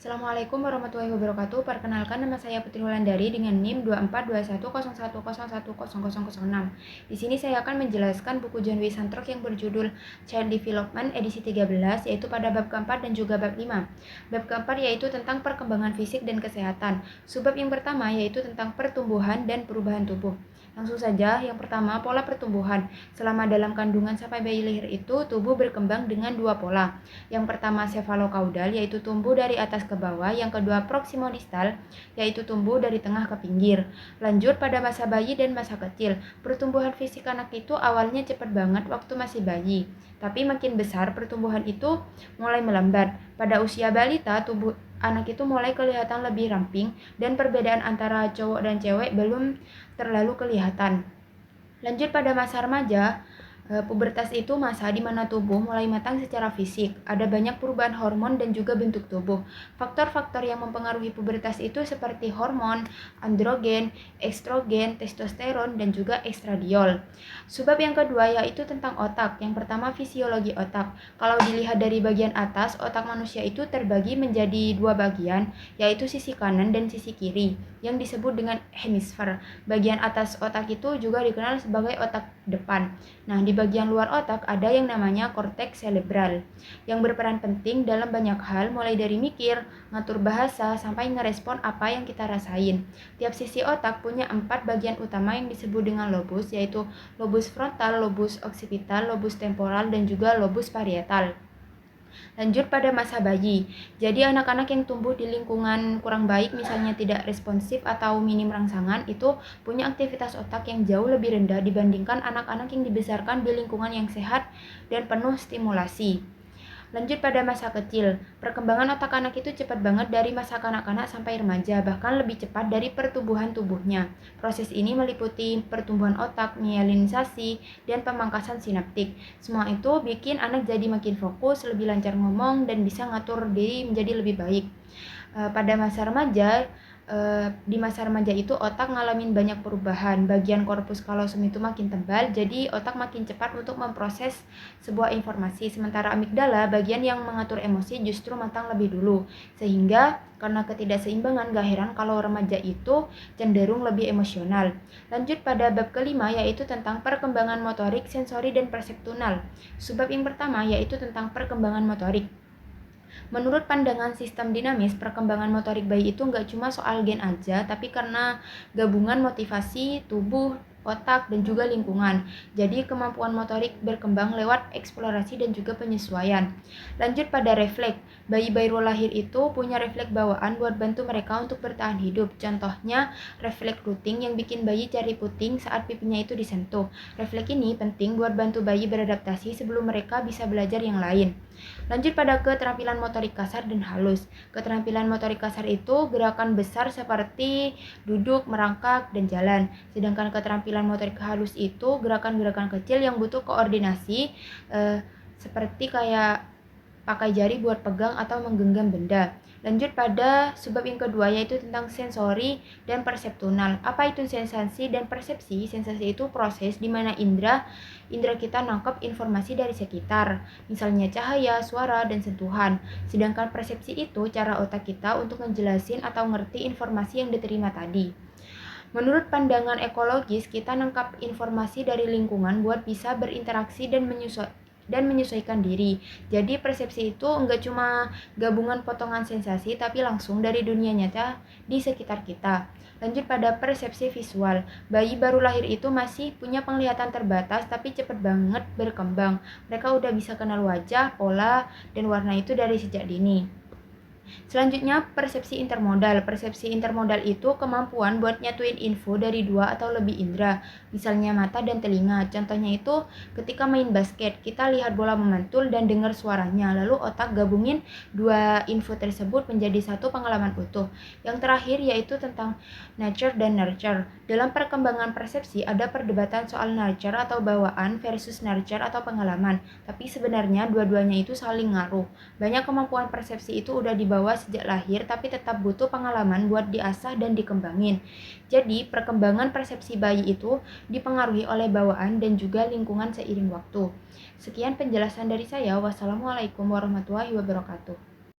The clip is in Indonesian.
Assalamualaikum warahmatullahi wabarakatuh. Perkenalkan, nama saya Putri Wulandari dengan NIM 242101101006. Di sini saya akan menjelaskan buku John Wisantrok yang berjudul Child Development edisi 13, yaitu pada bab keempat dan juga bab 5. Bab keempat yaitu tentang perkembangan fisik dan kesehatan. Subbab yang pertama yaitu tentang pertumbuhan dan perubahan tubuh. Langsung saja, yang pertama, pola pertumbuhan. Selama dalam kandungan sampai bayi lahir itu, tubuh berkembang dengan dua pola. Yang pertama cephalocaudal, yaitu tumbuh dari atas ke bawah. Yang kedua proximodistal, yaitu tumbuh dari tengah ke pinggir. Lanjut pada masa bayi dan masa kecil. Pertumbuhan fisik anak itu awalnya cepat banget waktu masih bayi. Tapi makin besar pertumbuhan itu mulai melambat. Pada usia balita, tubuh anak itu mulai kelihatan lebih ramping dan perbedaan antara cowok dan cewek belum terlalu kelihatan. Lanjut pada masa remaja, pubertas itu masa di mana tubuh mulai matang secara fisik. Ada banyak perubahan hormon dan juga bentuk tubuh. Faktor-faktor yang mempengaruhi pubertas itu seperti hormon, androgen, estrogen, testosteron, dan juga estradiol. Subbab yang kedua yaitu tentang otak. Yang pertama fisiologi otak. Kalau dilihat dari bagian atas, otak manusia itu terbagi menjadi dua bagian, yaitu sisi kanan dan sisi kiri, yang disebut dengan hemisfer. Bagian atas otak itu juga dikenal sebagai otak depan. Nah, di bagian luar otak ada yang namanya korteks cerebral yang berperan penting dalam banyak hal, mulai dari mikir, ngatur bahasa, sampai ngerespon apa yang kita rasain. Tiap sisi otak punya 4 bagian utama yang disebut dengan lobus, yaitu lobus frontal, lobus occipital, lobus temporal, dan juga lobus parietal. Lanjut pada masa bayi. Jadi anak-anak yang tumbuh di lingkungan kurang baik, misalnya tidak responsif atau minim rangsangan, itu punya aktivitas otak yang jauh lebih rendah dibandingkan anak-anak yang dibesarkan di lingkungan yang sehat dan penuh stimulasi. Lanjut pada masa kecil. Perkembangan otak anak itu cepat banget dari masa kanak-kanak sampai remaja, bahkan lebih cepat dari pertumbuhan tubuhnya. Proses ini meliputi pertumbuhan otak, mielinisasi, dan pemangkasan sinaptik. Semua itu bikin anak jadi makin fokus, lebih lancar ngomong, dan bisa ngatur diri menjadi lebih baik. Pada masa remaja, di masa remaja itu otak ngalamin banyak perubahan. Bagian korpus kalosum itu makin tebal, jadi otak makin cepat untuk memproses sebuah informasi. Sementara amigdala, bagian yang mengatur emosi, justru matang lebih dulu. Sehingga karena ketidakseimbangan, gak heran kalau remaja itu cenderung lebih emosional. Lanjut pada bab kelima yaitu tentang perkembangan motorik, sensori, dan perseptual. Subbab yang pertama yaitu tentang perkembangan motorik. Menurut pandangan sistem dinamis, perkembangan motorik bayi itu nggak cuma soal gen aja, tapi karena gabungan motivasi, tubuh, otak, dan juga lingkungan. Jadi kemampuan motorik berkembang lewat eksplorasi dan juga penyesuaian. Lanjut pada refleks. Bayi baru lahir itu punya refleks bawaan buat bantu mereka untuk bertahan hidup. Contohnya refleks rooting yang bikin bayi cari puting saat pipinya itu disentuh. Refleks ini penting buat bantu bayi beradaptasi sebelum mereka bisa belajar yang lain. Lanjut pada keterampilan motorik kasar dan halus. Keterampilan motorik kasar itu gerakan besar seperti duduk, merangkak, dan jalan. Sedangkan keterampilan motorik halus itu gerakan-gerakan kecil yang butuh koordinasi, seperti kayak pakai jari buat pegang atau menggenggam benda. Lanjut pada subbab yang kedua yaitu tentang sensori dan perseptual. Apa itu sensasi dan persepsi? Sensasi itu proses di mana indera kita nangkep informasi dari sekitar, misalnya cahaya, suara, dan sentuhan. Sedangkan persepsi itu cara otak kita untuk ngejelasin atau ngerti informasi yang diterima tadi. Menurut pandangan ekologis, kita nangkap informasi dari lingkungan buat bisa berinteraksi dan menyesuaikan diri. Jadi persepsi itu enggak cuma gabungan potongan sensasi, tapi langsung dari dunia nyata di sekitar kita. Lanjut pada persepsi visual. Bayi baru lahir itu masih punya penglihatan terbatas, tapi cepat banget berkembang. Mereka udah bisa kenal wajah, pola, dan warna itu dari sejak dini. Selanjutnya persepsi intermodal. Persepsi intermodal itu kemampuan buat nyatuin info dari dua atau lebih indera, misalnya mata dan telinga. Contohnya itu ketika main basket, kita lihat bola memantul dan dengar suaranya, lalu otak gabungin dua info tersebut menjadi satu pengalaman utuh. Yang terakhir yaitu tentang nature dan nurture. Dalam perkembangan persepsi ada perdebatan soal nurture atau bawaan versus nurture atau pengalaman, tapi sebenarnya dua-duanya itu saling ngaruh. Banyak kemampuan persepsi itu udah dibawa sejak lahir, tapi tetap butuh pengalaman buat diasah dan dikembangin. Jadi, perkembangan persepsi bayi itu dipengaruhi oleh bawaan dan juga lingkungan seiring waktu. Sekian penjelasan dari saya. Wassalamualaikum warahmatullahi wabarakatuh.